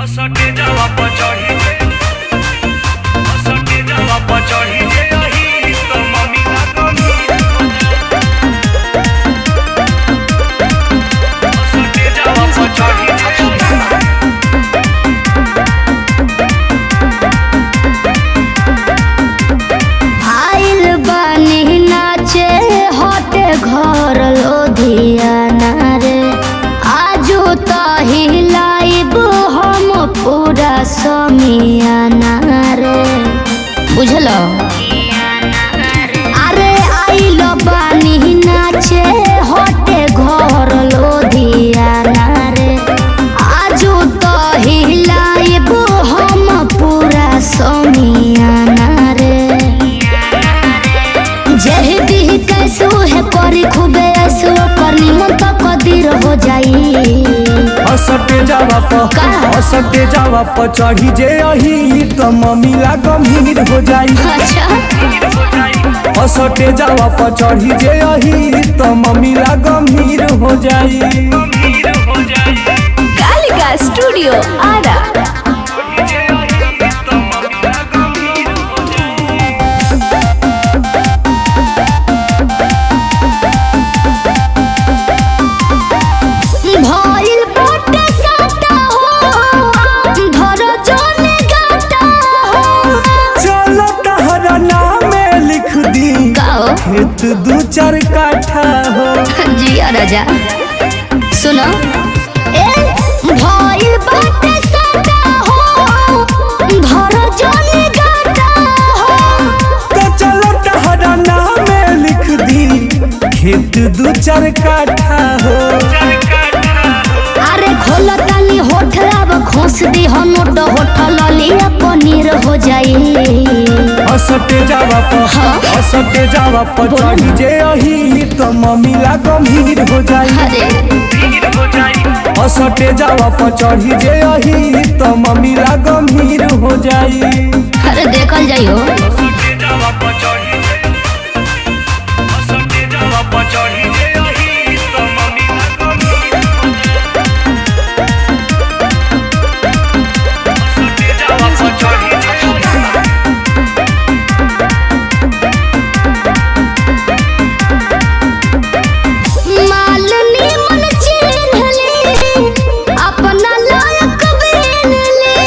असटे जावा पचड़ी जे असटे जावा पचड़ी जे अही तो मम्मी ना कमी असटे जावा पचड़ी आइल बानी नाचे होते घर लोधियाना रे आजू तो हिलाइब हम पूरा समियाना रे बुझलो। अरे आइल बानी नाचे होते घर लोधियाना रे आजू तो हिलाइब हम पूरा समियाना रे जही भी कैसो है करी खूबे ऐसो करनी मन तो कदीर हो जाई। असटे जावा प चढ़ी जे अही तो मम्मी ला गंभीर हो जाई। अच्छा असटे जावा प चढ़ी जे अही तो मम्मी ला गंभीर हो जाई। कालिका स्टूडियो आरा भइल बाटे साटा हो धर जोने गाटा हो चलो तहरा नामे लिख दी गाओ खेत 2-4 काठा हो। जिया राजा सुनो ए भइल बाटे साटा हो धर जोने गाटा हो तो चलो तहरा नामे लिख दी खेत 2-4 काठा हो। अरे खोला तानी होठ अब खोस दी हो नोट होठ ललिया पनीर हो जाई। असटे जावा प चढ़ी जे अही तो मम्मी ला गंभीर हो जाई। अरे असटे जावा प चढ़ी जे अही तो मम्मी ला गंभीर हो जाई। अरे देखल जाइयो असटे जावा पचड़ी जे असटे जावा पचड़ी जे अही तो मम्मी ना कमी असटे जावा पचड़ी मालनी मन चिन्हली अपना लायक बेनली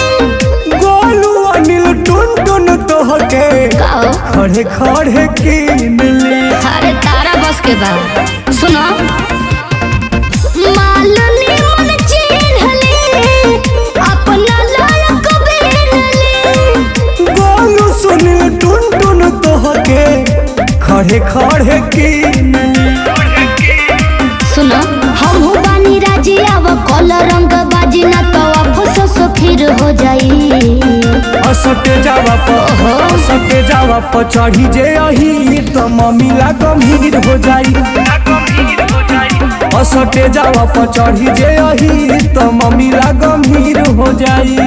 गोलू अनिल टुन तोहके गाओ खड़े खड़े कीन ले। अरे तारा बस के बाद सुनो मालनी मन चिन्हली अपना लायक बेनली गोलू सुनिल टुन तोहके खड़े खड़े कीन ले। सुनो हम हो बानी राजी अब कल रंग बाजी ना तो अफसोस फिर हो जाई। असटे जावा प चढ़ी जे अही तो मम्मी ला गंभीर हो जाई। असटे जावा प चढ़ी जे अही तो मम्मी ला गंभीर हो जाई।